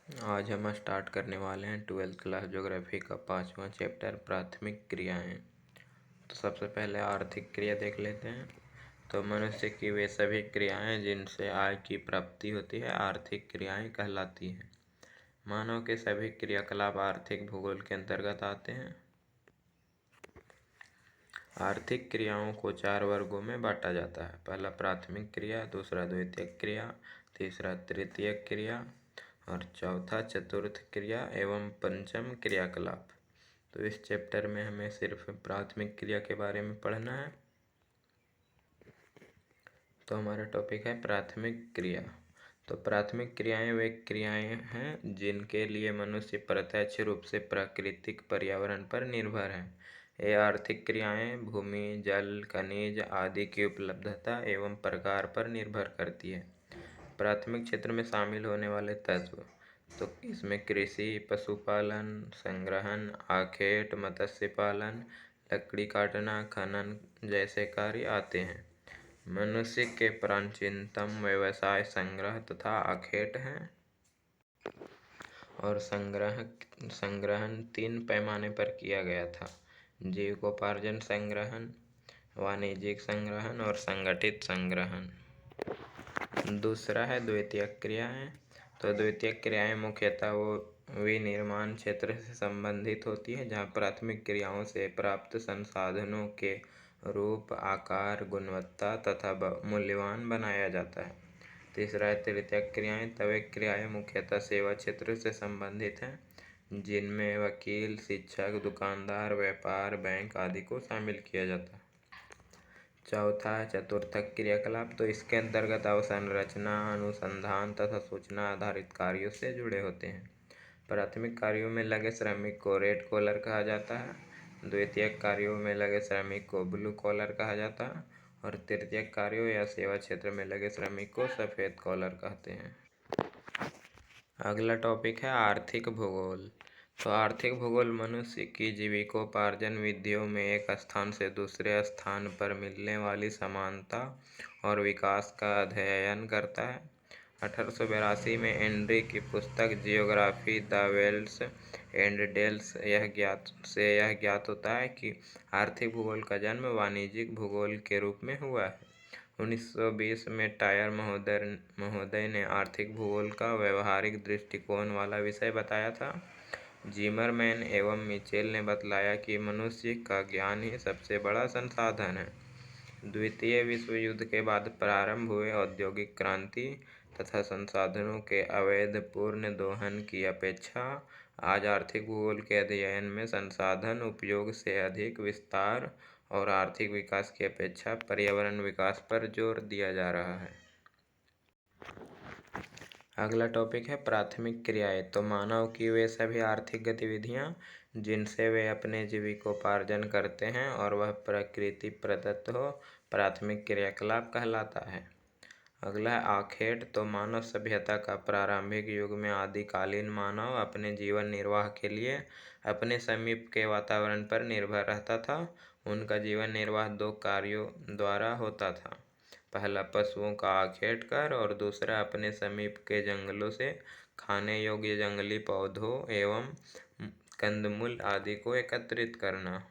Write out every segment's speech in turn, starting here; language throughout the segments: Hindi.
आज हम स्टार्ट करने वाले हैं 12th क्लास ज्योग्राफी का 5वां चैप्टर प्राथमिक क्रियाएं। तो सबसे पहले आर्थिक क्रिया देख लेते हैं। तो मनुष्य की वे सभी क्रियाएं जिनसे आय की प्राप्ति होती है आर्थिक क्रियाएं कहलाती हैं। मानव के सभी क्रियाकलाप आर्थिक भूगोल के अंतर्गत आते हैं। आर्थिक क्रियाओं को 4 वर्गों में बांटा जाता है। पहला प्राथमिक क्रिया, दूसरा द्वितीयक क्रिया, तीसरा तृतीयक क्रिया और चौथा चतुर्थ क्रिया एवं पंचम क्रियाकलाप। तो इस चैप्टर में हमें सिर्फ प्राथमिक क्रिया के बारे में पढ़ना है। तो हमारा टॉपिक है प्राथमिक क्रिया। तो प्राथमिक क्रियाएं वे क्रियाएं हैं जिनके लिए मनुष्य प्रत्यक्ष रूप से प्राकृतिक पर्यावरण पर निर्भर है। ये आर्थिक क्रियाएं भूमि, जल, खनिज आदि की उपलब्धता एवं प्रकार पर निर्भर करती है। प्राथमिक क्षेत्र में शामिल होने वाले तत्व तो इसमें कृषि, पशुपालन, संग्रहण, आखेट, मत्स्य पालन, लकड़ी काटना, खनन जैसे कार्य आते हैं। मनुष्य के प्राचीनतम व्यवसाय संग्रह तथा आखेट हैं और संग्रहण 3 पैमाने पर किया गया था: जीविकोपार्जन संग्रहण, वाणिज्यिक संग्रहण और संगठित संग्रहण। दूसरा है द्वितीयक क्रियाएं। तो द्वितीयक क्रियाएं मुख्यतः वो विनिर्माण क्षेत्र से संबंधित होती है जहाँ प्राथमिक क्रियाओं से प्राप्त संसाधनों के रूप, आकार, गुणवत्ता तथा मूल्यवान बनाया जाता है। तीसरा है तृतीयक क्रियाएं। तवे क्रियाएं मुख्यतः सेवा क्षेत्र से संबंधित हैं जिनमें वकील, शिक्षक, दुकानदार, व्यापार, बैंक आदि को शामिल किया जाता है। चौथा है चतुर्थक क्रियाकलाप। तो इसके अंतर्गत अवसंरचना, अनुसंधान तथा सूचना आधारित कार्यों से जुड़े होते हैं। प्राथमिक कार्यों में लगे श्रमिक को रेड कॉलर कहा जाता है, द्वितीयक कार्यों में लगे श्रमिक को ब्लू कॉलर कहा जाता है और तृतीयक कार्यों या सेवा क्षेत्र में लगे श्रमिक को सफ़ेद कॉलर कहते हैं। अगला टॉपिक है आर्थिक भूगोल। तो आर्थिक भूगोल मनुष्य की जीविकोपार्जन विधियों में एक स्थान से दूसरे स्थान पर मिलने वाली समानता और विकास का अध्ययन करता है। 1882 में एंड्री की पुस्तक geography the wells and dales यह ज्ञात होता है कि आर्थिक भूगोल का जन्म वाणिज्यिक भूगोल के रूप में हुआ है। 1920 में टायर महोदय ने आर्थिक भूगोल का व्यवहारिक दृष्टिकोण वाला विषय बताया था। जिमरमैन एवं मिचेल ने बतलाया कि मनुष्य का ज्ञान ही सबसे बड़ा संसाधन है। द्वितीय विश्व युद्ध के बाद प्रारंभ हुए औद्योगिक क्रांति तथा संसाधनों के अवैध पूर्ण दोहन की अपेक्षा आज आर्थिक भूगोल के अध्ययन में संसाधन उपयोग से अधिक विस्तार और आर्थिक विकास की अपेक्षा पर्यावरण विकास पर जोर दिया जा रहा है। अगला टॉपिक है प्राथमिक क्रियाएं। तो मानव की वे सभी आर्थिक गतिविधियां जिनसे वे अपने जीविकोपार्जन करते हैं और वह प्रकृति प्रदत्त हो, प्राथमिक क्रियाकलाप कहलाता है। अगला है आखेट। तो मानव सभ्यता का प्रारंभिक युग में आदिकालीन मानव अपने जीवन निर्वाह के लिए अपने समीप के वातावरण पर निर्भर रहता था। उनका जीवन निर्वाह 2 कार्यों द्वारा होता था। पहला पशुओं का आखेट कर और दूसरा अपने समीप के जंगलों से खाने योग्य जंगली पौधों एवं कंदमूल आदि को एकत्रित करना।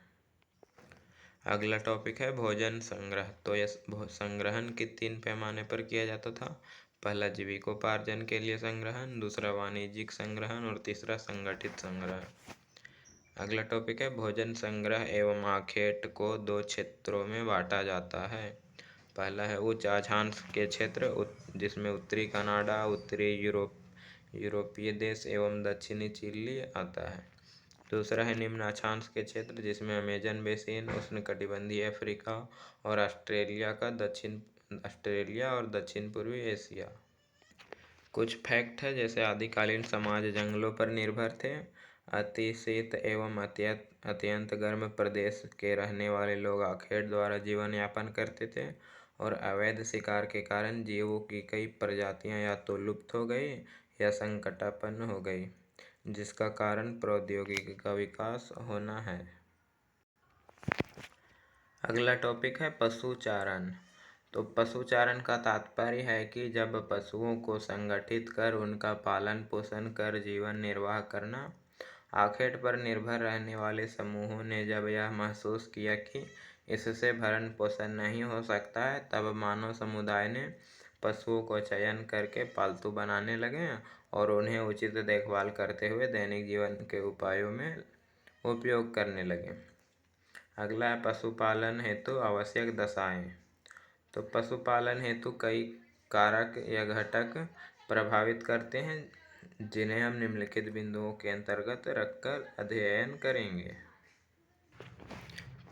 अगला टॉपिक है भोजन संग्रह। तो यह संग्रहण के 3 पैमाने पर किया जाता था। पहला जीविकोपार्जन के लिए संग्रहण, दूसरा वाणिज्यिक संग्रहण और तीसरा संगठित संग्रह। अगला टॉपिक है भोजन संग्रह एवं आखेट को 2 क्षेत्रों में बांटा जाता है। पहला है उच्च अक्षांश के क्षेत्र जिसमें उत्तरी कनाडा, उत्तरी यूरोपीय देश एवं दक्षिणी चिली आता है। दूसरा है निम्न अक्षांश के क्षेत्र जिसमें अमेजन बेसिन, उष्णकटिबंधीय अफ्रीका और ऑस्ट्रेलिया और दक्षिण पूर्वी एशिया। कुछ फैक्ट है जैसे आदिकालीन समाज जंगलों पर निर्भर थे। अति शीत एवं अत्यंत गर्म प्रदेश के रहने वाले लोग आखेट द्वारा जीवन यापन करते थे और अवैध शिकार के कारण जीवों की कई प्रजातियां या तो लुप्त हो गई या संकटापन्न हो गई, जिसका कारण प्रौद्योगिकी का विकास होना है। अगला टॉपिक है पशुचारण। तो पशुचारण का तात्पर्य है कि जब पशुओं को संगठित कर उनका पालन पोषण कर जीवन निर्वाह करना। आखेट पर निर्भर रहने वाले समूहों ने जब यह महसूस किया कि इससे भरण पोषण नहीं हो सकता है, तब मानव समुदाय ने पशुओं को चयन करके पालतू बनाने लगे और उन्हें उचित देखभाल करते हुए दैनिक जीवन के उपायों में उपयोग करने लगे। अगला है पशुपालन हेतु आवश्यक दशाएं। तो पशुपालन हेतु कई कारक या घटक प्रभावित करते हैं, जिन्हें हम निम्नलिखित बिंदुओं के अंतर्गत रखकर अध्ययन करेंगे।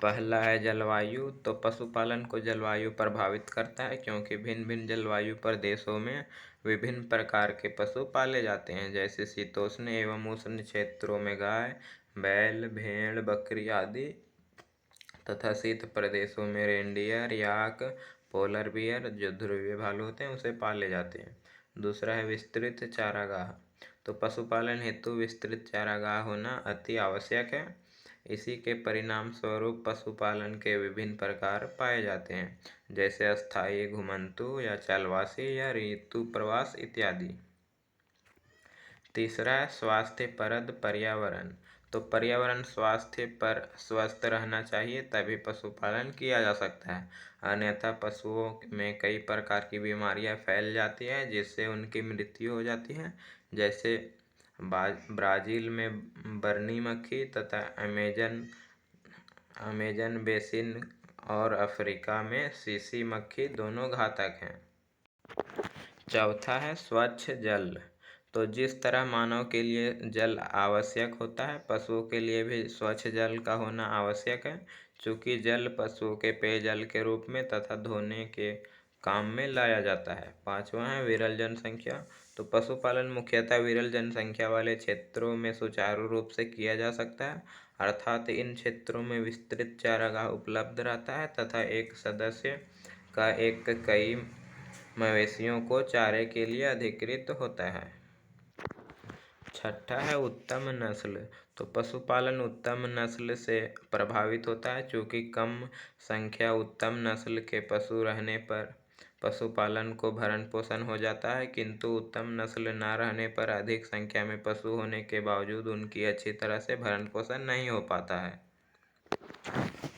पहला है जलवायु। तो पशुपालन को जलवायु प्रभावित करता है, क्योंकि भिन्न भिन्न जलवायु प्रदेशों में विभिन्न प्रकार के पशु पाले जाते हैं। जैसे शीतोष्ण एवं उष्ण क्षेत्रों में गाय, बैल, भेड़, बकरी आदि, तथा शीत प्रदेशों में रेंडियर, याक, पोलर बियर, जो ध्रुवीय भालू होते हैं, उसे पाले जाते हैं। दूसरा है विस्तृत चारागाह। तो पशुपालन हेतु विस्तृत चारागाह होना अति आवश्यक है। इसी के परिणाम स्वरूप पशुपालन के विभिन्न प्रकार पाए जाते हैं, जैसे अस्थायी, घुमंतु या चलवासी या ऋतु प्रवास इत्यादि। तीसरा है स्वास्थ्यप्रद पर्यावरण। तो पर्यावरण स्वास्थ्य पर स्वस्थ रहना चाहिए, तभी पशुपालन किया जा सकता है। अन्यथा पशुओं में कई प्रकार की बीमारियां फैल जाती हैं, जिससे उनकी मृत्यु हो जाती है। जैसे ब्राज़ील में बर्नी मक्खी तथा अमेजन बेसिन और अफ्रीका में सीसी मक्खी दोनों घातक हैं। चौथा है स्वच्छ जल। तो जिस तरह मानव के लिए जल आवश्यक होता है, पशुओं के लिए भी स्वच्छ जल का होना आवश्यक है, चूँकि जल पशुओं के पेयजल के रूप में तथा धोने के काम में लाया जाता है। पांचवा है विरल जनसंख्या। तो पशुपालन मुख्यतः विरल जनसंख्या वाले क्षेत्रों में सुचारू रूप से किया जा सकता है, अर्थात इन क्षेत्रों में विस्तृत चारागाह उपलब्ध रहता है तथा एक सदस्य का एक कई मवेशियों को चारे के लिए अधिकृत होता है। छठा है उत्तम नस्ल। तो पशुपालन उत्तम नस्ल से प्रभावित होता है, चूँकि कम संख्या उत्तम नस्ल के पशु रहने पर पशुपालन को भरण पोषण हो जाता है, किंतु उत्तम नस्ल न रहने पर अधिक संख्या में पशु होने के बावजूद उनकी अच्छी तरह से भरण पोषण नहीं हो पाता है।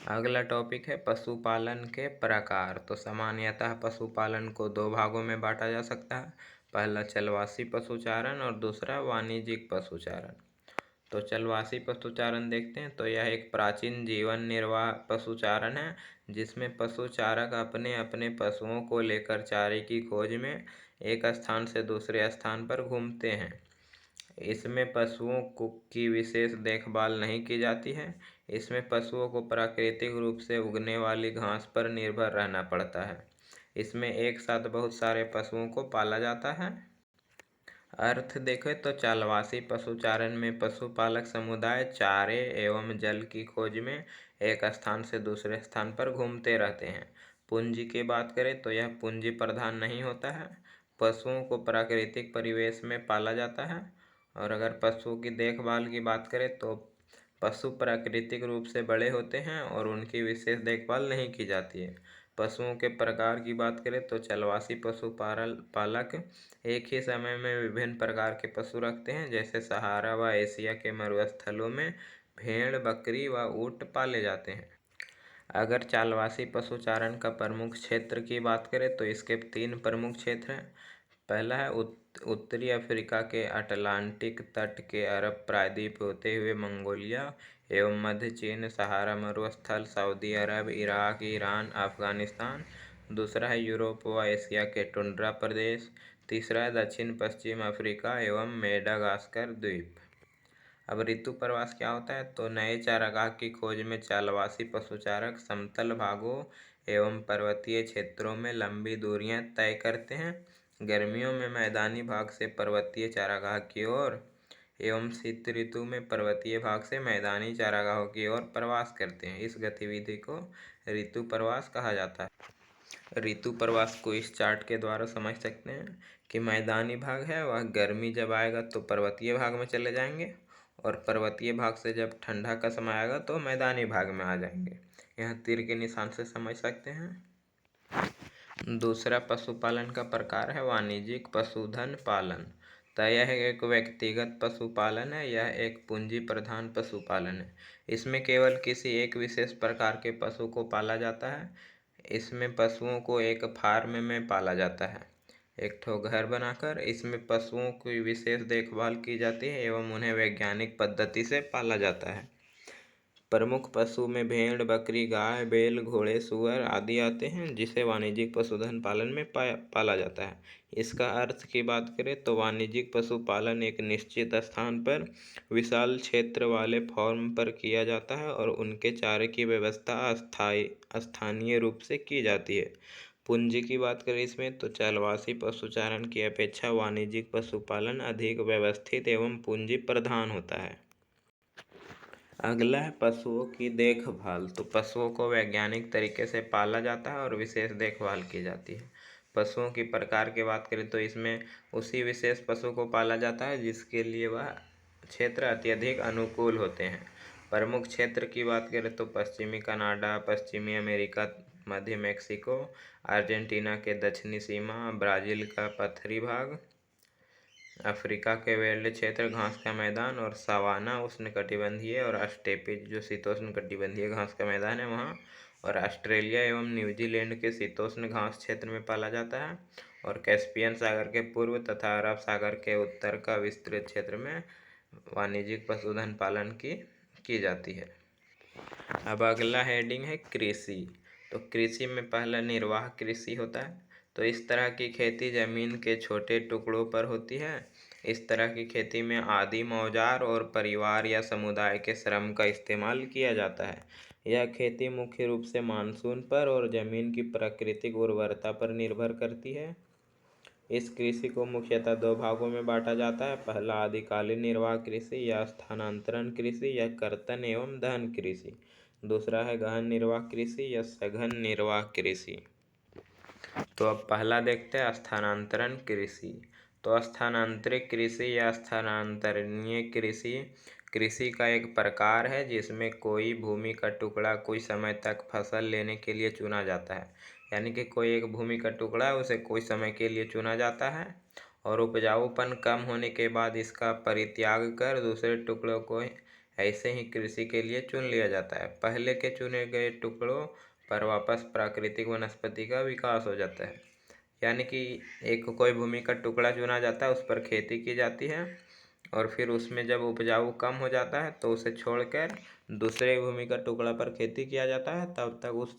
अगला टॉपिक है पशुपालन के प्रकार। तो सामान्यतः पशुपालन को दो भागों में बांटा जा सकता है। पहला चलवासी पशुचारण और दूसरा वाणिज्यिक पशुचारण। तो चलवासी पशुचारण देखते हैं। तो यह एक प्राचीन जीवन निर्वाह पशुचारण है, जिसमें पशुचारक अपने अपने पशुओं को लेकर चारे की खोज में एक स्थान से दूसरे स्थान पर घूमते हैं। इसमें पशुओं की विशेष देखभाल नहीं की जाती है। इसमें पशुओं को प्राकृतिक रूप से उगने वाली घास पर निर्भर रहना पड़ता है। इसमें एक साथ बहुत सारे पशुओं को पाला जाता है। अर्थ देखें तो चलवासी पशुचारण में पशुपालक समुदाय चारे एवं जल की खोज में एक स्थान से दूसरे स्थान पर घूमते रहते हैं। पूंजी की बात करें तो यह पूंजी प्रधान नहीं होता है। पशुओं को प्राकृतिक परिवेश में पाला जाता है। और अगर पशुओं की देखभाल की बात करें तो पशु प्राकृतिक रूप से बड़े होते हैं और उनकी विशेष देखभाल नहीं की जाती है। पशुओं के प्रकार की बात करें तो चलवासी पशुपालक एक ही समय में विभिन्न प्रकार के पशु रखते हैं, जैसे सहारा व एशिया के मरुस्थलों में भेड़, बकरी व ऊँट पाले जाते हैं। अगर चलवासी पशुचारण का प्रमुख क्षेत्र की बात करें तो इसके 3 प्रमुख क्षेत्र हैं। पहला है उत्तरी अफ्रीका के अटलांटिक तट के अरब प्रायद्वीप होते हुए मंगोलिया एवं मध्य चीन, सहारा मरुस्थल, सऊदी अरब, इराक, ईरान, अफगानिस्तान। दूसरा है यूरोप व एशिया के टुंड्रा प्रदेश। तीसरा है दक्षिण पश्चिम अफ्रीका एवं मेडागास्कर द्वीप। अब ऋतु प्रवास क्या होता है? तो नए चारागाह की खोज में चलवासी पशुचारक समतल भागों एवं पर्वतीय क्षेत्रों में लंबी दूरियां तय करते हैं। गर्मियों में मैदानी भाग से पर्वतीय चारागाह की ओर एवं शीत ऋतु में पर्वतीय भाग से मैदानी चारागाहों की ओर प्रवास करते हैं। इस गतिविधि को ऋतु प्रवास कहा जाता है। ऋतु प्रवास को इस चार्ट के द्वारा समझ सकते हैं कि मैदानी भाग है वह गर्मी जब आएगा तो पर्वतीय भाग में चले जाएंगे, और पर्वतीय भाग से जब ठंडा का समय आएगा तो मैदानी भाग में आ जाएंगे। यहाँ तीर के निशान से समझ सकते हैं। दूसरा पशुपालन का प्रकार है वाणिज्यिक पशुधन पालन। तो यह एक व्यक्तिगत पशुपालन है, यह एक पूंजी प्रधान पशुपालन है। इसमें केवल किसी एक विशेष प्रकार के पशु को पाला जाता है। इसमें पशुओं को एक फार्म में पाला जाता है, एक ठो घर बनाकर। इसमें पशुओं की विशेष देखभाल की जाती है एवं उन्हें वैज्ञानिक पद्धति से पाला जाता है। प्रमुख पशु में भेड़, बकरी, गाय, बैल, घोड़े, सूअर आदि आते हैं, जिसे वाणिज्यिक पशुधन पालन में पाला जाता है। इसका अर्थ की बात करें तो वाणिज्यिक पशुपालन एक निश्चित स्थान पर विशाल क्षेत्र वाले फार्म पर किया जाता है और उनके चारे की व्यवस्था स्थानीय रूप से की जाती है। पूंजी की बात करें इसमें तो चलवासी पशुचारण की अपेक्षा वाणिज्यिक पशुपालन अधिक व्यवस्थित एवं पूंजी प्रधान होता है। अगला है पशुओं की देखभाल। तो पशुओं को वैज्ञानिक तरीके से पाला जाता है और विशेष देखभाल की जाती है। पशुओं की प्रकार की बात करें तो इसमें उसी विशेष पशु को पाला जाता है जिसके लिए वह क्षेत्र अत्यधिक अनुकूल होते हैं। प्रमुख क्षेत्र की बात करें तो पश्चिमी कनाडा, पश्चिमी अमेरिका, मध्य मैक्सिको, अर्जेंटीना के दक्षिणी सीमा, ब्राज़ील का पथरी भाग, अफ्रीका के वेल्ड क्षेत्र घास का मैदान और सवाना उष्णकटिबंधीय और स्टेपीज जो शीतोष्ण कटिबंधीय घास का मैदान है वहाँ, और ऑस्ट्रेलिया एवं न्यूजीलैंड के शीतोष्ण घास क्षेत्र में पाला जाता है, और कैस्पियन सागर के पूर्व तथा अरब सागर के उत्तर का विस्तृत क्षेत्र में वाणिज्यिक पशुधन पालन की जाती है। अब अगला हेडिंग है कृषि। तो कृषि में पहला निर्वाह कृषि होता है। तो इस तरह की खेती जमीन के छोटे टुकड़ों पर होती है। इस तरह की खेती में आदिम औजार और परिवार या समुदाय के श्रम का इस्तेमाल किया जाता है। यह खेती मुख्य रूप से मानसून पर और जमीन की प्राकृतिक उर्वरता पर निर्भर करती है। इस कृषि को मुख्यतः दो भागों में बांटा जाता है। पहला आदिकालीन निर्वाह कृषि या स्थानांतरण कृषि या कर्तन एवं दहन कृषि। दूसरा है गहन निर्वाह कृषि या सघन निर्वाह कृषि। तो अब पहला देखते हैं स्थानांतरण कृषि। तो स्थानांतरित कृषि या स्थानांतरणीय कृषि कृषि का एक प्रकार है जिसमें कोई भूमि का टुकड़ा कुछ समय तक फसल लेने के लिए चुना जाता है। यानी कि कोई एक भूमि का टुकड़ा है उसे कुछ समय के लिए चुना जाता है और उपजाऊपन कम होने के बाद इसका परित्याग कर दूसरे टुकड़ों को ऐसे ही कृषि के लिए चुन लिया जाता है। पहले के चुने गए टुकड़ों पर वापस प्राकृतिक वनस्पति का विकास हो जाता है। यानी कि एक कोई भूमि का टुकड़ा चुना जाता है, उस पर खेती की जाती है और फिर उसमें जब उपजाऊ कम हो जाता है तो उसे छोड़कर दूसरे भूमि का टुकड़ा पर खेती किया जाता है। तब तक उस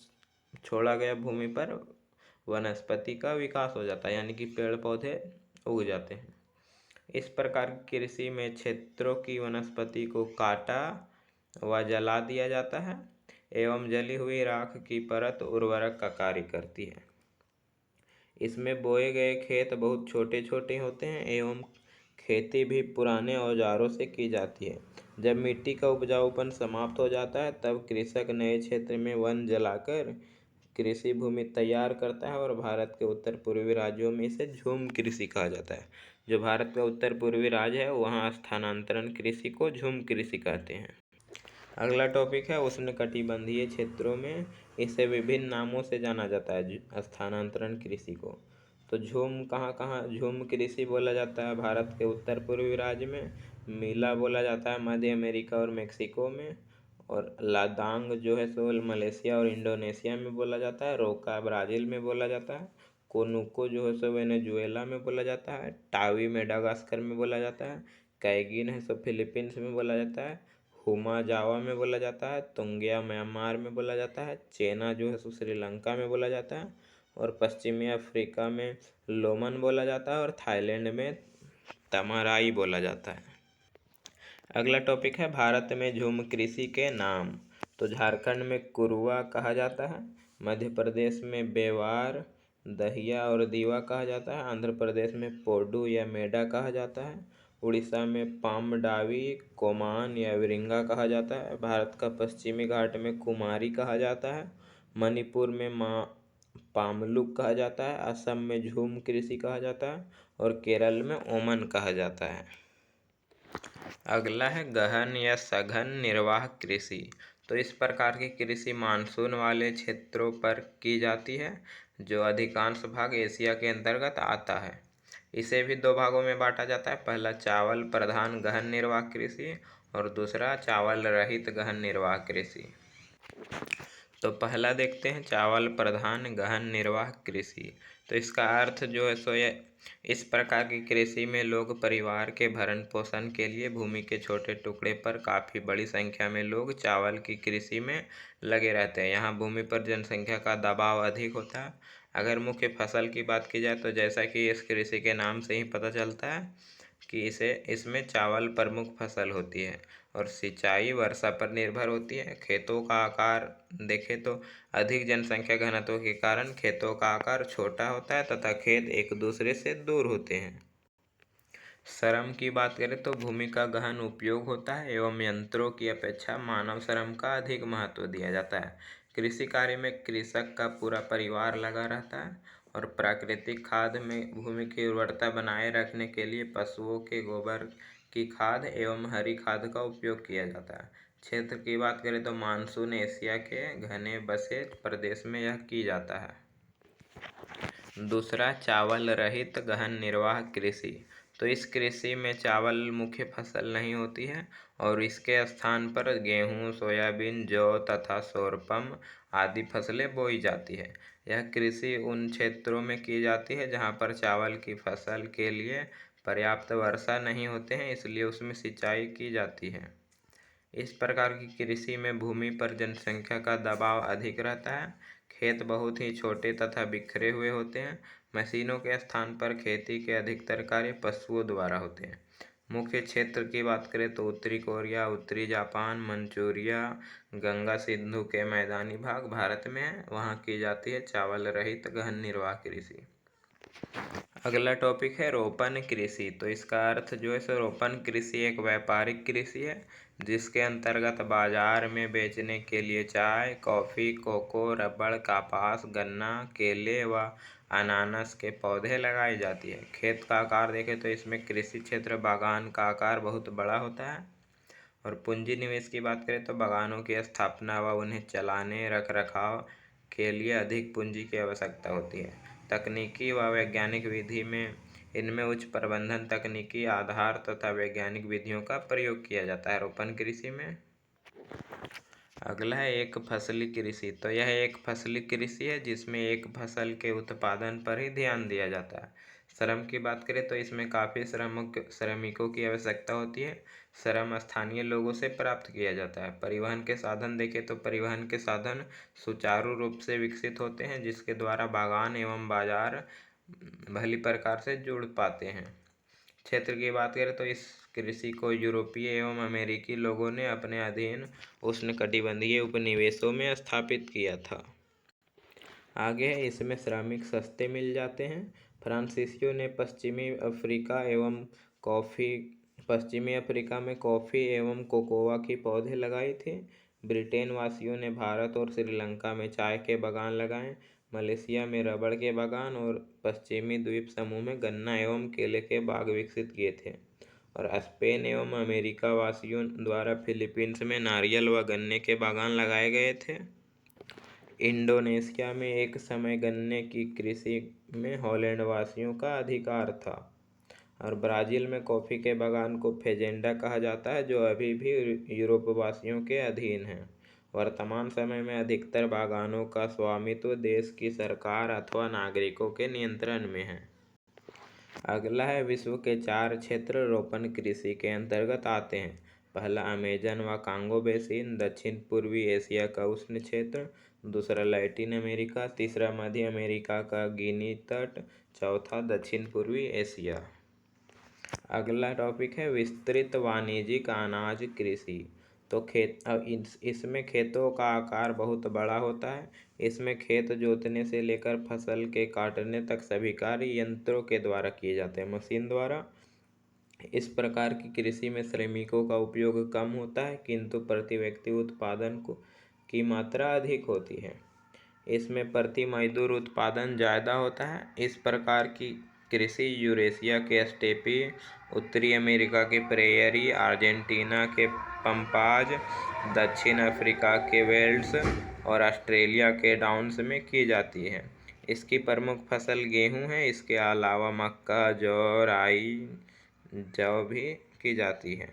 छोड़ा गया भूमि पर वनस्पति का विकास हो जाता है, यानी कि पेड़ पौधे उग जाते हैं। इस प्रकार की कृषि में क्षेत्रों की वनस्पति को काटा व जला दिया जाता है एवं जली हुई राख की परत उर्वरक का कार्य करती है। इसमें बोए गए खेत बहुत छोटे छोटे होते हैं एवं खेती भी पुराने औजारों से की जाती है। जब मिट्टी का उपजाऊपन समाप्त हो जाता है तब कृषक नए क्षेत्र में वन जलाकर कृषि भूमि तैयार करता है और भारत के उत्तर पूर्वी राज्यों में इसे झूम कृषि कहा जाता है। जो भारत का उत्तर पूर्वी राज्य है वहाँ स्थानांतरण कृषि को झूम कृषि कहते हैं। अगला टॉपिक है उष्णकटिबंधीय क्षेत्रों में इसे विभिन्न नामों से जाना जाता है स्थानांतरण कृषि को। तो झूम कहाँ झूम कृषि बोला जाता है भारत के उत्तर पूर्वी राज्य में, मिला बोला जाता है मध्य अमेरिका और मेक्सिको में, और लादांग जो है सो मलेशिया और इंडोनेशिया में बोला जाता है, रोका ब्राज़ील में बोला जाता है, कोनुको जो है सो वेनेजुएला में बोला जाता है, टावी मेडागास्कर में बोला जाता है, कैगिन है सो फिलीपींस में बोला जाता है, हुमा जावा में बोला जाता है, तुंगिया म्यांमार में बोला जाता है, चेना जो है सो श्रीलंका में बोला जाता है, और पश्चिमी अफ्रीका में लोमन बोला जाता है, और थाईलैंड में तमाराई बोला जाता है। अगला टॉपिक है भारत में झूम कृषि के नाम। तो झारखंड में कुरुआ कहा जाता है, मध्य प्रदेश में बेवार, दहिया और दीवा कहा जाता है, आंध्र प्रदेश में पोडू या मेडा कहा जाता है, उड़ीसा में पामडावी, कोमान या विरिंगा कहा जाता है, भारत का पश्चिमी घाट में कुमारी कहा जाता है, मणिपुर में पामलुक कहा जाता है, असम में झूम कृषि कहा जाता है और केरल में ओमन कहा जाता है। अगला है गहन या सघन निर्वाह कृषि। तो इस प्रकार की कृषि मानसून वाले क्षेत्रों पर की जाती है। जो अधिकांश भाग एशिया के अंतर्गत आता है। इसे भी दो भागों में बांटा जाता है, पहला चावल प्रधान गहन निर्वाह कृषि और दूसरा चावल रहित गहन निर्वाह कृषि। तो पहला देखते हैं चावल प्रधान गहन निर्वाह कृषि। तो इसका अर्थ जो है सो ये इस प्रकार की कृषि में लोग परिवार के भरण पोषण के लिए भूमि के छोटे टुकड़े पर काफ़ी बड़ी संख्या में लोग चावल की कृषि में लगे रहते हैं। यहाँ भूमि पर जनसंख्या का दबाव अधिक होता है। अगर मुख्य फसल की बात की जाए तो जैसा कि इस कृषि के नाम से ही पता चलता है कि इसमें चावल प्रमुख फसल होती है और सिंचाई वर्षा पर निर्भर होती है। खेतों का आकार देखें तो अधिक जनसंख्या घनत्व के कारण खेतों का आकार छोटा होता है तथा खेत एक दूसरे से दूर होते हैं। श्रम की बात करें तो भूमि का गहन उपयोग होता है एवं यंत्रों की अपेक्षा मानव श्रम का अधिक महत्व दिया जाता है। कृषि कार्य में कृषक का पूरा परिवार लगा रहता है और प्राकृतिक खाद में भूमि की उर्वरता बनाए रखने के लिए पशुओं के गोबर की खाद एवं हरी खाद का उपयोग किया जाता है। क्षेत्र की बात करें तो मानसून एशिया के घने बसे प्रदेश में यह की जाता है। दूसरा चावल रहित गहन निर्वाह कृषि। तो इस कृषि में चावल मुख्य फसल नहीं होती है और इसके स्थान पर गेहूं, सोयाबीन, जौ तथा सोरपम आदि फसलें बोई जाती है। यह कृषि उन क्षेत्रों में की जाती है जहां पर चावल की फसल के लिए पर्याप्त वर्षा नहीं होते हैं, इसलिए उसमें सिंचाई की जाती है। इस प्रकार की कृषि में भूमि पर जनसंख्या का दबाव अधिक रहता है। खेत बहुत ही छोटे तथा बिखरे हुए होते हैं। मशीनों के स्थान पर खेती के अधिकतर कार्य पशुओं द्वारा होते हैं। मुख्य क्षेत्र की बात करें तो उत्तरी कोरिया, उत्तरी जापान, मंचूरिया, गंगा सिंधु के मैदानी भाग भारत में है, वहाँ की जाती है चावल रहित गहन निर्वाह कृषि। अगला टॉपिक है रोपण कृषि। तो इसका अर्थ जो है सो रोपण कृषि एक व्यापारिक कृषि है जिसके अंतर्गत बाजार में बेचने के लिए चाय, कॉफ़ी, कोको, रबड़, कपास, गन्ना, केले व अनानास के पौधे लगाई जाती है। खेत का आकार देखें तो इसमें कृषि क्षेत्र बागान का आकार बहुत बड़ा होता है। और पूंजी निवेश की बात करें तो बागानों की स्थापना व उन्हें चलाने रख रखाव के लिए अधिक पूंजी की आवश्यकता होती है। तकनीकी व वैज्ञानिक विधि में इनमें उच्च प्रबंधन तकनीकी आधार तथा वैज्ञानिक विधियों का प्रयोग किया जाता है रोपण कृषि में। अगला है एक फसली कृषि। तो यह एक फसली कृषि है जिसमें एक फसल के उत्पादन पर ही ध्यान दिया जाता है। श्रम की बात करें तो इसमें काफ़ी श्रमिकों की आवश्यकता होती है। श्रम स्थानीय लोगों से प्राप्त किया जाता है। परिवहन के साधन देखें तो परिवहन के साधन सुचारू रूप से विकसित होते हैं जिसके द्वारा बागान एवं बाजार भली प्रकार से जुड़ पाते हैं। क्षेत्र की बात करें तो इस कृषि को यूरोपीय एवं अमेरिकी लोगों ने अपने अधीन उष्णकटिबंधीय उपनिवेशों में स्थापित किया था। आगे है इसमें श्रमिक सस्ते मिल जाते हैं। फ्रांसीसियों ने पश्चिमी अफ्रीका में कॉफ़ी एवं कोकोआ की पौधे लगाए थे। ब्रिटेन वासियों ने भारत और श्रीलंका में चाय के बागान लगाए। मलेशिया में रबड़ के बागान और पश्चिमी द्वीप समूह में गन्ना एवं केले के बाग विकसित किए थे। और स्पेन एवं अमेरिका वासियों द्वारा फिलीपींस में नारियल व गन्ने के बागान लगाए गए थे। इंडोनेशिया में एक समय गन्ने की कृषि में हॉलैंड वासियों का अधिकार था। और ब्राज़ील में कॉफ़ी के बागान को फेजेंडा कहा जाता है जो अभी भी यूरोप वासियों के अधीन है। वर्तमान समय में अधिकतर बागानों का स्वामित्व देश की सरकार अथवा नागरिकों के नियंत्रण में है। अगला है विश्व के 4 क्षेत्र रोपण कृषि के अंतर्गत आते हैं। पहला अमेजन व कांगो बेसिन, दक्षिण पूर्वी एशिया का उष्ण क्षेत्र, दूसरा लैटिन अमेरिका, तीसरा मध्य अमेरिका का गिनी तट, चौथा दक्षिण पूर्वी एशिया। अगला टॉपिक है विस्तृत वाणिज्यिक अनाज कृषि। तो इसमें खेतों का आकार बहुत बड़ा होता है। इसमें खेत जोतने से लेकर फसल के काटने तक सभी कार्य यंत्रों के द्वारा किए जाते हैं, मशीन द्वारा। इस प्रकार की कृषि में श्रमिकों का उपयोग कम होता है किंतु प्रति व्यक्ति उत्पादन की मात्रा अधिक होती है। इसमें प्रति मजदूर उत्पादन ज़्यादा होता है। इस प्रकार की कृषि यूरेशिया के स्टेपी, उत्तरी अमेरिका के प्रेयरी, अर्जेंटीना के पंपाज, दक्षिण अफ्रीका के वेल्ड्स और ऑस्ट्रेलिया के डाउन्स में की जाती है। इसकी प्रमुख फसल गेहूं है। इसके अलावा मक्का, जौ, राई, जौ भी की जाती है।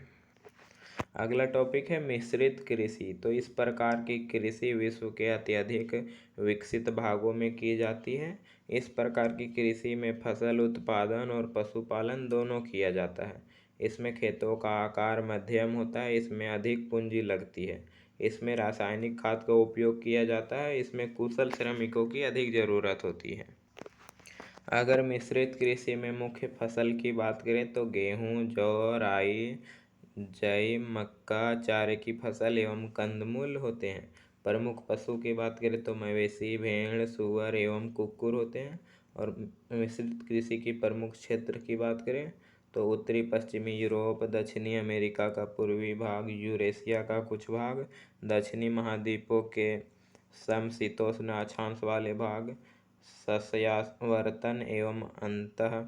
अगला टॉपिक है मिश्रित कृषि। तो इस प्रकार की कृषि विश्व के अत्यधिक विकसित भागों में की जाती है। इस प्रकार की कृषि में फसल उत्पादन और पशुपालन दोनों किया जाता है। इसमें खेतों का आकार मध्यम होता है। इसमें अधिक पूंजी लगती है। इसमें रासायनिक खाद का उपयोग किया जाता है। इसमें कुशल श्रमिकों की अधिक ज़रूरत होती है। अगर मिश्रित कृषि में मुख्य फसल की बात करें तो गेहूँ, जौ, राई, जई, मक्का, चारे की फसल एवं कंदमूल होते हैं। प्रमुख पशु की बात करें तो मवेशी, भेड़, सूअर एवं कुक्कुर होते हैं। और मिश्रित कृषि की प्रमुख क्षेत्र की बात करें तो उत्तरी पश्चिमी यूरोप, दक्षिणी अमेरिका का पूर्वी भाग, यूरेशिया का कुछ भाग, दक्षिणी महाद्वीपों के समशीतोष्ण अक्षांश वाले भाग, सस्यावर्तन एवं अंतः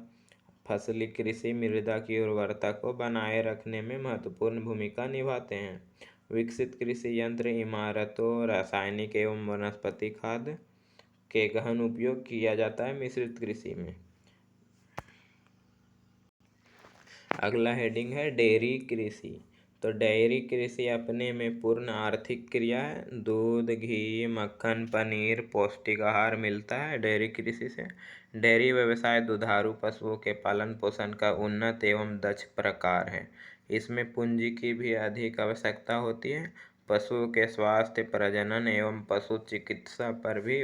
फसली कृषि मृदा की उर्वरता को बनाए रखने में महत्वपूर्ण भूमिका निभाते हैं। विकसित कृषि यंत्र, इमारतों, रासायनिक एवं वनस्पति खाद के गहन उपयोग किया जाता है मिश्रित कृषि में। अगला हेडिंग है डेयरी कृषि। तो डेयरी कृषि अपने में पूर्ण आर्थिक क्रिया है। दूध, घी, मक्खन, पनीर, पौष्टिक आहार मिलता है डेयरी कृषि से। डेयरी व्यवसाय दुधारू पशुओं के पालन पोषण का उन्नत एवं दक्ष प्रकार है। इसमें पूंजी की भी अधिक आवश्यकता होती है। पशुओं के स्वास्थ्य, प्रजनन एवं पशु चिकित्सा पर भी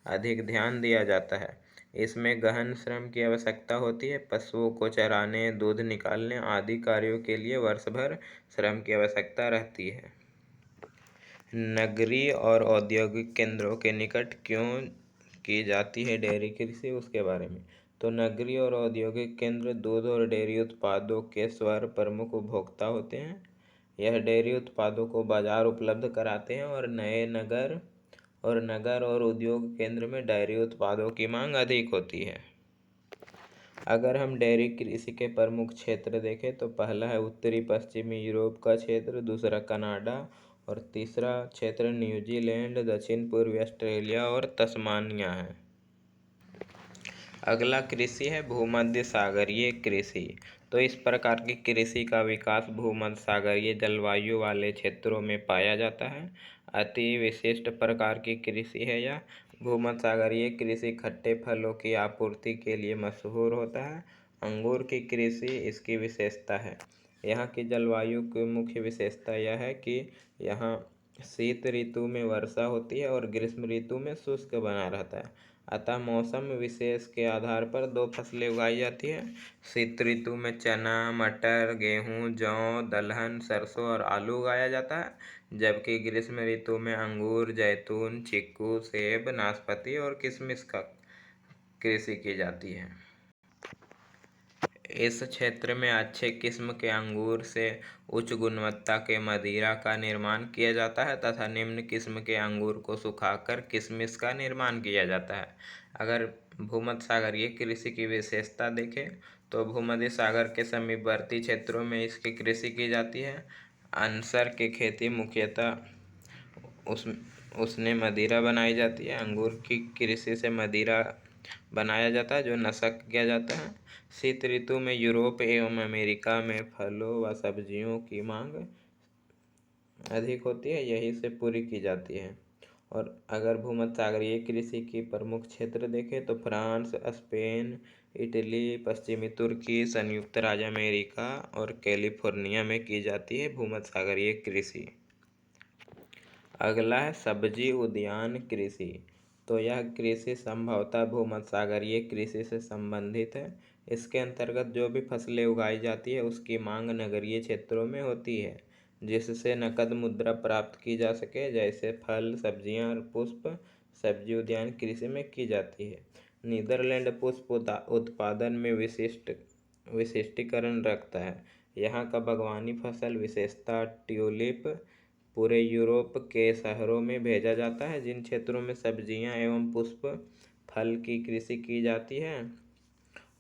अधिक ध्यान दिया जाता है। इसमें गहन श्रम की आवश्यकता होती है। पशुओं को चराने, दूध निकालने आदि कार्यों के लिए वर्ष भर श्रम की आवश्यकता रहती है। नगरीय और औद्योगिक केंद्रों के निकट क्यों की जाती है डेयरी कृषि, उसके बारे में। तो नगरीय और औद्योगिक केंद्र दूध और डेयरी उत्पादों के स्वर प्रमुख उपभोक्ता होते हैं। यह डेयरी उत्पादों को बाजार उपलब्ध कराते हैं और नगर और उद्योग केंद्र में डेयरी उत्पादों की मांग अधिक होती है। अगर हम डेयरी कृषि के प्रमुख क्षेत्र देखें तो पहला है उत्तरी पश्चिमी यूरोप का क्षेत्र, दूसरा कनाडा और तीसरा क्षेत्र न्यूजीलैंड, दक्षिण पूर्वी ऑस्ट्रेलिया और तस्मानिया है। अगला कृषि है भूमध्य सागरीय कृषि। तो इस प्रकार की कृषि का विकास भूमध्य सागरीय जलवायु वाले क्षेत्रों में पाया जाता है। अति विशिष्ट प्रकार की कृषि है यह। भूमध्य सागरीय कृषि खट्टे फलों की आपूर्ति के लिए मशहूर होता है। अंगूर की कृषि इसकी विशेषता है। यहाँ की जलवायु की मुख्य विशेषता यह है कि यहाँ शीत ऋतु में वर्षा होती है और ग्रीष्म ऋतु में शुष्क बना रहता है। अतः मौसम विशेष के आधार पर दो फसलें उगाई जाती है। शीत ऋतु में चना, मटर, गेहूँ, जौ, दलहन, सरसों और आलू उगाया जाता है। जबकि ग्रीष्म ऋतु में अंगूर, जैतून, चीकू, सेब, नाशपाती और किशमिश का कृषि की जाती है। इस क्षेत्र में अच्छे किस्म के अंगूर से उच्च गुणवत्ता के मदिरा का निर्माण किया जाता है तथा निम्न किस्म के अंगूर को सुखाकर किशमिश का निर्माण किया जाता है। अगर भूमध्य सागरीय कृषि की विशेषता देखें तो भूमध्य सागर के समीपवर्ती क्षेत्रों में इसकी कृषि की जाती है। अनसर की खेती मुख्यतः उसने मदिरा बनाई जाती है। अंगूर की कृषि से मदिरा बनाया जाता है जो नशक किया जाता है। शीत ऋतु में यूरोप एवं अमेरिका में फलों व सब्जियों की मांग अधिक होती है, यही से पूरी की जाती है। और अगर भूमध्य सागरीय कृषि की प्रमुख क्षेत्र देखें तो फ्रांस, स्पेन, इटली, पश्चिमी तुर्की, संयुक्त राज्य अमेरिका और कैलिफोर्निया में की जाती है भूमध्य सागरीय कृषि। अगला है सब्जी उद्यान कृषि। तो यह कृषि संभवतः भूमध्य सागरीय कृषि से संबंधित है। इसके अंतर्गत जो भी फसलें उगाई जाती है उसकी मांग नगरीय क्षेत्रों में होती है जिससे नकद मुद्रा प्राप्त की जा सके। जैसे फल, सब्जियां और पुष्प सब्जी उद्यान कृषि में की जाती है। नीदरलैंड पुष्प उत्पादन में विशिष्टीकरण रखता है। यहाँ का बागवानी फसल विशेषता ट्यूलिप पूरे यूरोप के शहरों में भेजा जाता है। जिन क्षेत्रों में सब्जियां एवं पुष्प फल की कृषि की जाती है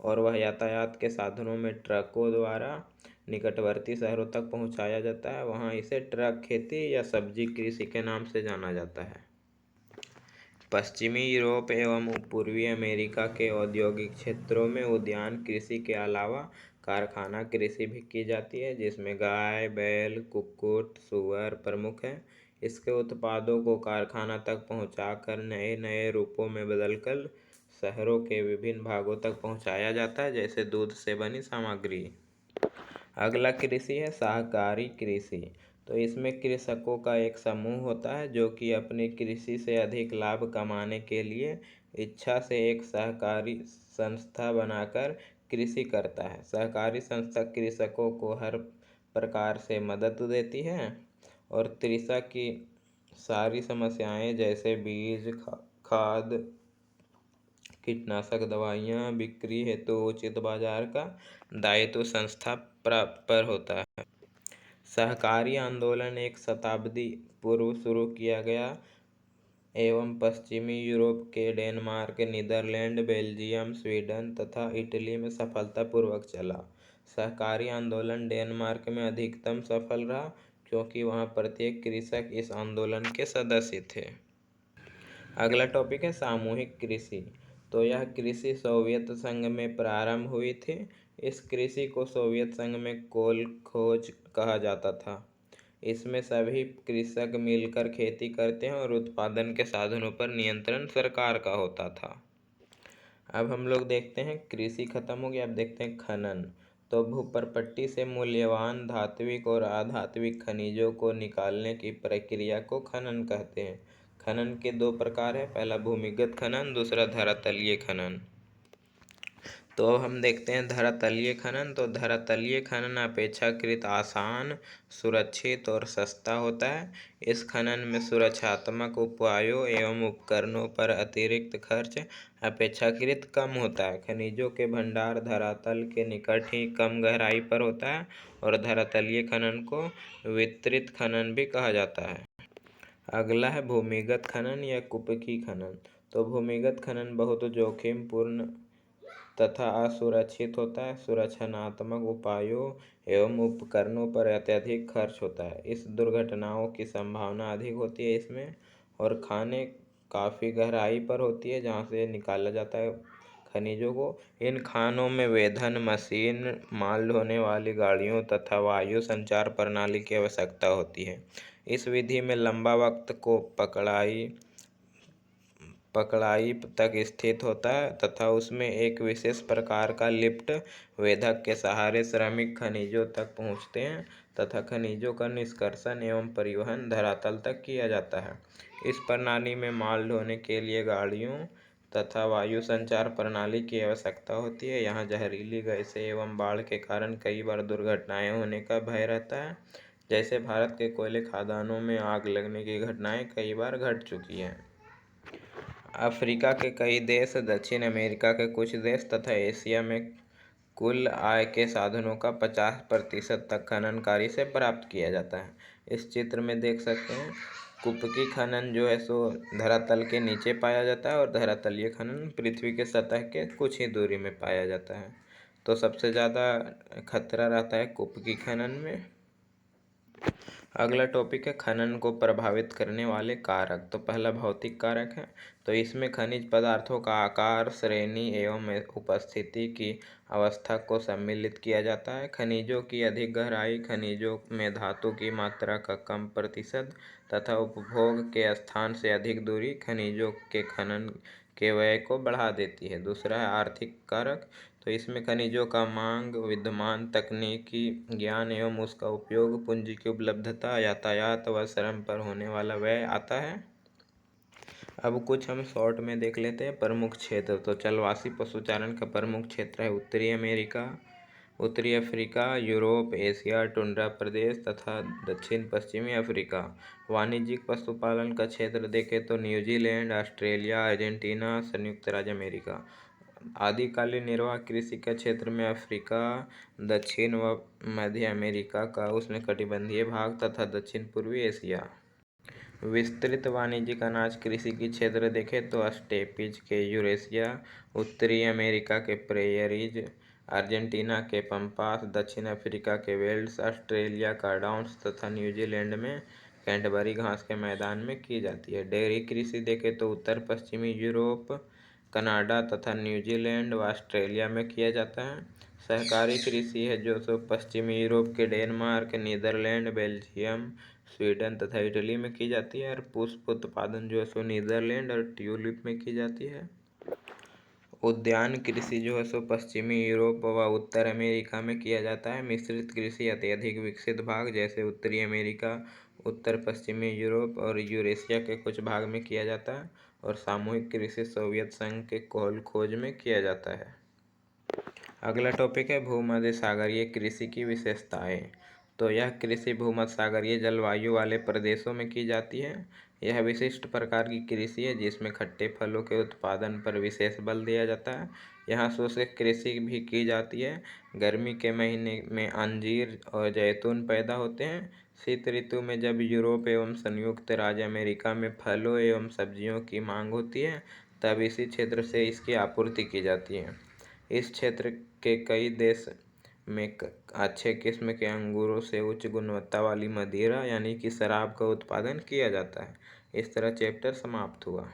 और वह यातायात के साधनों में ट्रकों द्वारा निकटवर्ती शहरों तक पहुंचाया जाता है, वहां इसे ट्रक खेती या सब्जी कृषि के नाम से जाना जाता है। पश्चिमी यूरोप एवं पूर्वी अमेरिका के औद्योगिक क्षेत्रों में उद्यान कृषि के अलावा कारखाना कृषि भी की जाती है, जिसमें गाय, बैल, कुक्कुट, सूअर प्रमुख हैं। इसके उत्पादों को कारखाना तक पहुंचाकर नए नए रूपों में बदलकर शहरों के विभिन्न भागों तक पहुंचाया जाता है, जैसे दूध से बनी सामग्री। अगला कृषि है सहकारी कृषि। तो इसमें कृषकों का एक समूह होता है जो कि अपनी कृषि से अधिक लाभ कमाने के लिए इच्छा से एक सहकारी संस्था बनाकर कृषि करता है। सहकारी संस्था कृषकों को हर प्रकार से मदद देती है और कृषि की सारी समस्याएं जैसे बीज, खाद, कीटनाशक दवाइयाँ बिक्री हेतु उचित बाजार का दायित्व संस्था पर होता है। सहकारी आंदोलन एक शताब्दी पूर्व शुरू किया गया एवं पश्चिमी यूरोप के डेनमार्क, नीदरलैंड, बेल्जियम, स्वीडन तथा इटली में सफलतापूर्वक चला। सहकारी आंदोलन डेनमार्क में अधिकतम सफल रहा क्योंकि वहां प्रत्येक कृषक इस आंदोलन के सदस्य थे। अगला टॉपिक है सामूहिक कृषि। तो यह कृषि सोवियत संघ में प्रारंभ हुई थी। इस कृषि को सोवियत संघ में कोलखोज कहा जाता था। इसमें सभी कृषक मिलकर खेती करते हैं और उत्पादन के साधनों पर नियंत्रण सरकार का होता था। अब हम लोग देखते हैं, कृषि खत्म हो गया, अब देखते हैं खनन। तो भूपर्पट्टी से मूल्यवान धात्विक और अधात्विक खनिजों को निकालने की प्रक्रिया को खनन कहते हैं। खनन के दो प्रकार है, पहला भूमिगत खनन, दूसरा धरातलीय खनन। तो हम देखते हैं धरातलीय खनन। तो धरातलीय खनन अपेक्षाकृत आसान, सुरक्षित और सस्ता होता है। इस खनन में सुरक्षात्मक उपायों एवं उपकरणों पर अतिरिक्त खर्च अपेक्षाकृत कम होता है। खनिजों के भंडार धरातल के निकट ही कम गहराई पर होता है और धरातलीय खनन को विस्तृत खनन भी कहा जाता है। अगला है भूमिगत खनन या कुपकी खनन। तो भूमिगत खनन बहुत जोखिमपूर्ण तथा असुरक्षित होता है। सुरक्षात्मक उपायों एवं उपकरणों पर अत्यधिक खर्च होता है। इस दुर्घटनाओं की संभावना अधिक होती है इसमें, और खाने काफ़ी गहराई पर होती है जहाँ से निकाला जाता है खनिजों को। इन खानों में वेधन मशीन, माल ढोने वाली गाड़ियों तथा वायु संचार प्रणाली की आवश्यकता होती है। इस विधि में लंबा वक्त को पकड़ाई तक स्थित होता है तथा उसमें एक विशेष प्रकार का लिफ्ट वेधक के सहारे श्रमिक खनिजों तक पहुंचते हैं तथा खनिजों का निष्कर्षण एवं परिवहन धरातल तक किया जाता है। इस प्रणाली में माल ढोने के लिए गाड़ियों तथा वायु संचार प्रणाली की आवश्यकता होती है। यहाँ जहरीली गैसें एवं बाढ़ के कारण कई बार दुर्घटनाएं होने का भय रहता है। जैसे भारत के कोयले खदानों में आग लगने की घटनाएं कई बार घट चुकी हैं। अफ्रीका के कई देश, दक्षिण अमेरिका के कुछ देश तथा एशिया में कुल आय के साधनों का 50% तक खनन कार्य से प्राप्त किया जाता है। इस चित्र में देख सकते हैं, कुपकी खनन जो है सो धरातल के नीचे पाया जाता है और धरातलीय खनन पृथ्वी के सतह के कुछ ही दूरी में पाया जाता है। तो सबसे ज़्यादा खतरा रहता है कुपकी खनन में। अगला टॉपिक है खनन को प्रभावित करने वाले कारक। तो पहला भौतिक कारक है। तो इसमें खनिज पदार्थों का आकार, श्रेणी एवं उपस्थिति की अवस्था को सम्मिलित किया जाता है। खनिजों की अधिक गहराई, खनिजों में धातु की मात्रा का कम प्रतिशत तथा उपभोग के स्थान से अधिक दूरी खनिजों के खनन के व्यय को बढ़ा देती है। दूसरा है आर्थिक कारक। तो इसमें खनिजों का मांग, विद्यमान तकनीकी ज्ञान एवं उसका उपयोग, पूंजी की उपलब्धता, यातायात व श्रम पर होने वाला व्यय आता है। अब कुछ हम शॉर्ट में देख लेते हैं प्रमुख क्षेत्र। तो चलवासी पशुचारण का प्रमुख क्षेत्र है उत्तरी अमेरिका, उत्तरी अफ्रीका, यूरोप, एशिया, टुंड्रा प्रदेश तथा दक्षिण पश्चिमी अफ्रीका। वाणिज्यिक पशुपालन का क्षेत्र देखें तो न्यूजीलैंड, ऑस्ट्रेलिया, अर्जेंटीना, संयुक्त राज्य अमेरिका। आदिकालीन निर्वाह कृषि के क्षेत्र में अफ्रीका, दक्षिण व मध्य अमेरिका का उष्णकटिबंधीय भाग तथा दक्षिण पूर्वी एशिया। विस्तृत वाणिज्यिक अनाज कृषि की क्षेत्र देखें तो स्टेपीज के यूरेशिया, उत्तरी अमेरिका के प्रेयरीज, अर्जेंटीना के पंपास, दक्षिण अफ्रीका के वेल्ड्स, ऑस्ट्रेलिया का डाउन्स तथा न्यूजीलैंड में कैंटबरी घास के मैदान में की जाती है। डेयरी कृषि देखें तो उत्तर पश्चिमी यूरोप, कनाडा तथा न्यूजीलैंड व ऑस्ट्रेलिया में किया जाता है। सहकारी कृषि है जो सो पश्चिमी यूरोप के डेनमार्क, नीदरलैंड, बेल्जियम, स्वीडन तथा इटली में की जाती है। और पुष्प उत्पादन जो है सो नीदरलैंड और ट्यूलिप में की जाती है। उद्यान कृषि जो है सो पश्चिमी यूरोप व उत्तर अमेरिका में किया जाता है। मिश्रित कृषि अत्यधिक विकसित भाग जैसे उत्तरी अमेरिका, उत्तर पश्चिमी यूरोप और यूरेशिया के कुछ भाग में किया जाता है। और सामूहिक कृषि सोवियत संघ के कोल खोज में किया जाता है। अगला टॉपिक है भूमध्य सागरीय कृषि की विशेषताएं। तो यह कृषि भूमध्य सागरीय जलवायु वाले प्रदेशों में की जाती है। यह विशिष्ट प्रकार की कृषि है जिसमें खट्टे फलों के उत्पादन पर विशेष बल दिया जाता है। यहाँ शुष्क कृषि भी की जाती है। गर्मी के महीने में अंजीर और जैतून पैदा होते हैं। शीत ऋतु में जब यूरोप एवं संयुक्त राज्य अमेरिका में फलों एवं सब्जियों की मांग होती है तब इसी क्षेत्र से इसकी आपूर्ति की जाती है। इस क्षेत्र के कई देश में अच्छे किस्म के अंगूरों से उच्च गुणवत्ता वाली मदिरा यानी कि शराब का उत्पादन किया जाता है। इस तरह चैप्टर समाप्त हुआ।